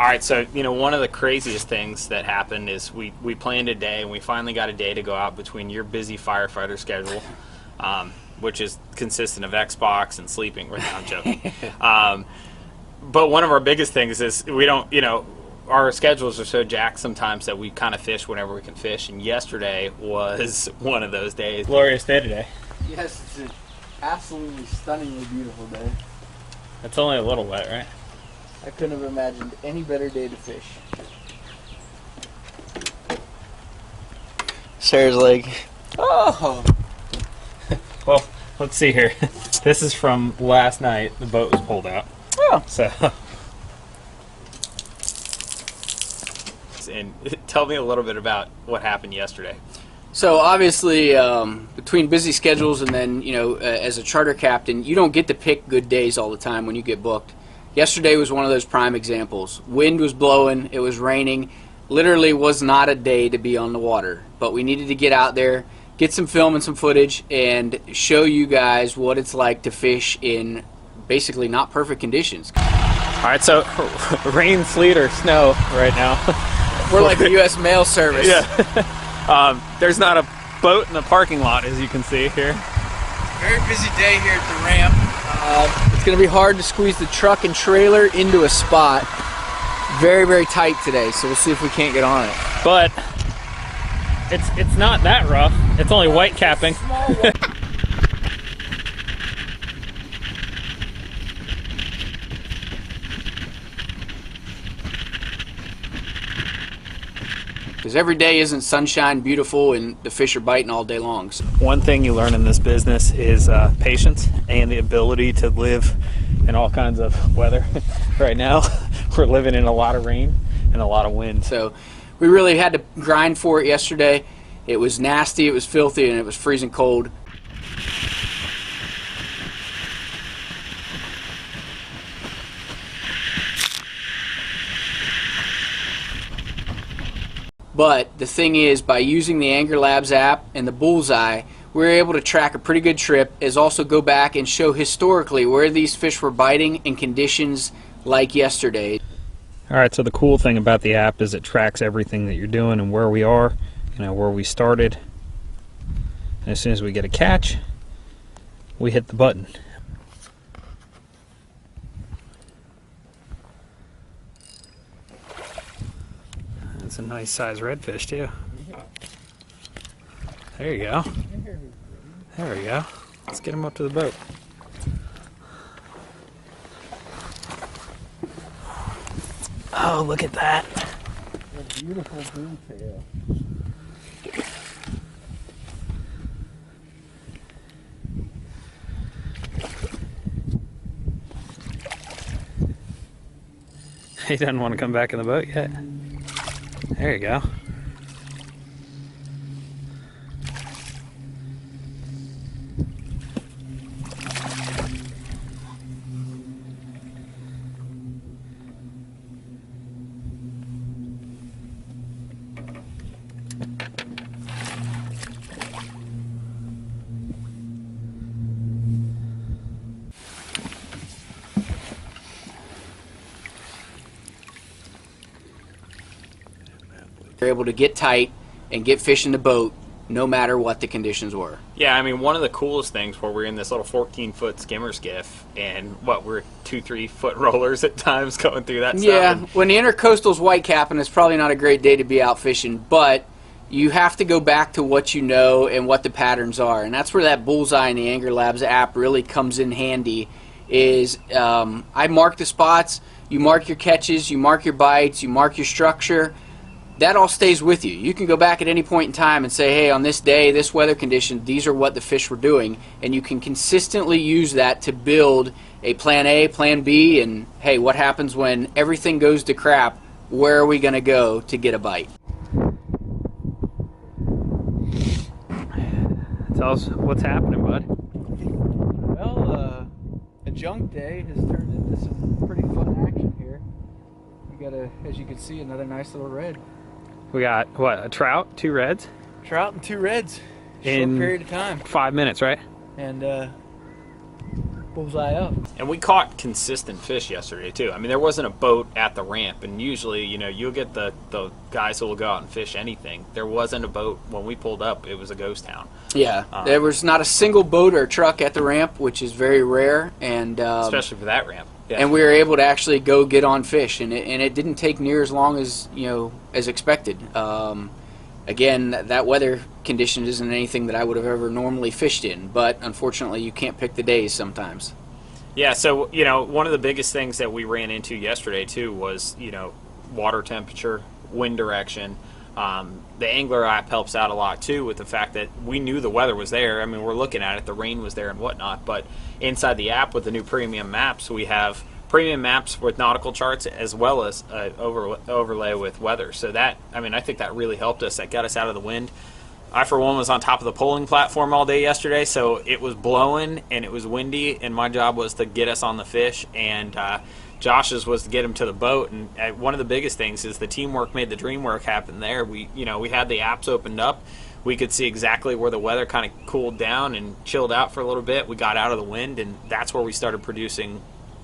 All right, so one of the craziest things that happened is we planned a day, and we finally got a day to go out between your busy firefighter schedule, which is consistent of Xbox and sleeping. Right now, I'm joking. But one of our biggest things is we don't, our schedules are so jacked sometimes that we kind of fish whenever we can fish. And yesterday was one of those days. Glorious day today. Yes, it's an absolutely stunningly beautiful day. It's only a little wet, right? I couldn't have imagined any better day to fish. Sarah's leg. Oh! Well, let's see here. This is from last night. The boat was pulled out. Oh! So. And tell me a little bit about what happened yesterday. So obviously, between busy schedules and then, as a charter captain, you don't get to pick good days all the time when you get booked. Yesterday was one of those prime examples. Wind was blowing, it was raining, literally was not a day to be on the water. But we needed to get out there, get some film and some footage, and show you guys what it's like to fish in basically not perfect conditions. Alright, so rain, sleet, or snow right now. We're like the U.S. mail service. Yeah. There's not a boat in the parking lot, as you can see here. Very busy day here at the ramp. It's going to be hard to squeeze the truck and trailer into a spot. Very, very tight today, so we'll see if we can't get on it. But it's not that rough. It's only white capping. Because every day isn't sunshine, beautiful, and the fish are biting all day long. So. One thing you learn in this business is patience and the ability to live in all kinds of weather. Right now, we're living in a lot of rain and a lot of wind. So we really had to grind for it yesterday. It was nasty, it was filthy, and it was freezing cold. But the thing is, by using the Anglr Labs app and the Bullseye, we were able to track a pretty good trip, as also go back and show historically where these fish were biting in conditions like yesterday. Alright, so the cool thing about the app is it tracks everything that you're doing and where we are, where we started. And as soon as we get a catch, we hit the button. That's a nice size redfish too. There you go. There we go. Let's get him up to the boat. Oh, look at that. A beautiful broomtail. He doesn't want to come back in the boat yet. There you go. They're able to get tight and get fish in the boat no matter what the conditions were. Yeah, I mean, one of the coolest things where we're in this little 14-foot skimmer skiff and we're 2-3 foot rollers at times going through that stuff. Yeah, when the intercoastal's white capping, it's probably not a great day to be out fishing, but you have to go back to what you know and what the patterns are, and that's where that Bullseye and the Anglr Labs app really comes in handy. Is I mark the spots, you mark your catches, you mark your bites, you mark your structure. That all stays with you. You can go back at any point in time and say, hey, on this day, this weather condition, these are what the fish were doing, and you can consistently use that to build a plan A, plan B, and hey, what happens when everything goes to crap? Where are we going to go to get a bite? Tell us what's happening, bud. Well, a junk day has turned into some pretty fun action here. We got, as you can see, another nice little red. We got, what, a trout, 2 reds? Trout and 2 reds. In short period of time. 5 minutes, right? And bullseye up. And we caught consistent fish yesterday too. I mean, there wasn't a boat at the ramp, and usually, you know, you'll get the guys who will go out and fish anything. There wasn't a boat when we pulled up. It was a ghost town. Yeah, there was not a single boat or truck at the ramp, which is very rare, and especially for that ramp. Yeah. And we were able to actually go get on fish, and it didn't take near as long as as expected. Again, that weather condition isn't anything that I would have ever normally fished in, but unfortunately you can't pick the days sometimes. Yeah, so, you know, one of the biggest things that we ran into yesterday, too, was, you know, water temperature, wind direction. The Anglr app helps out a lot, too, with the fact that we knew the weather was there. I mean, we're looking at it, the rain was there and whatnot, but inside the app with the new premium maps, we have premium maps with nautical charts as well as overlay with weather. So that, I mean, I think that really helped us. That got us out of the wind. I, for one, was on top of the polling platform all day yesterday, so it was blowing and it was windy, and my job was to get us on the fish, and Josh's was to get him to the boat. And one of the biggest things is the teamwork made the dream work happen there. We had the apps opened up. We could see exactly where the weather kind of cooled down and chilled out for a little bit. We got out of the wind, and that's where we started producing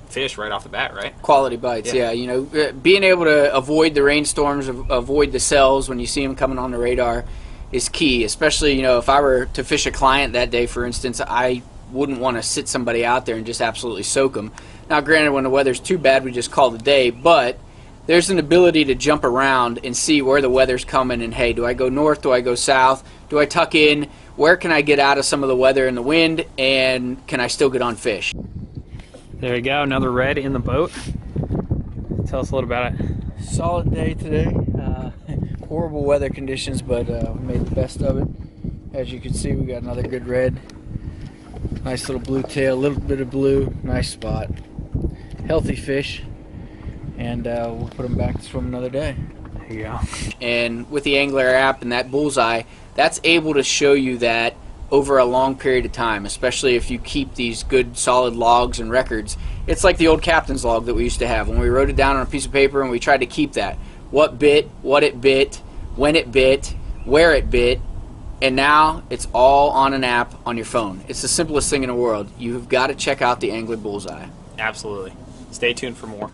fish right off the bat, right? Quality bites, yeah. You know, being able to avoid the rainstorms, avoid the cells when you see them coming on the radar is key, especially, you know, if I were to fish a client that day, for instance, I wouldn't want to sit somebody out there and just absolutely soak them. Now, granted, when the weather's too bad, we just call it a day, but there's an ability to jump around and see where the weather's coming, and hey, do I go north, do I go south, do I tuck in, where can I get out of some of the weather and the wind, and can I still get on fish? There you go, another red in the boat. Tell us a little about it. Solid day today. Horrible weather conditions, but we made the best of it. As you can see, we got another good red. Nice little blue tail, a little bit of blue, nice spot. Healthy fish, and we'll put them back to swim another day. There you go. And with the Anglr app and that bullseye, that's able to show you that over a long period of time, especially if you keep these good solid logs and records. It's like the old captain's log that we used to have when we wrote it down on a piece of paper, and we tried to keep that. What bit, what it bit, when it bit, where it bit, and now it's all on an app on your phone. It's the simplest thing in the world. You've got to check out the Anglr Bullseye. Absolutely. Stay tuned for more.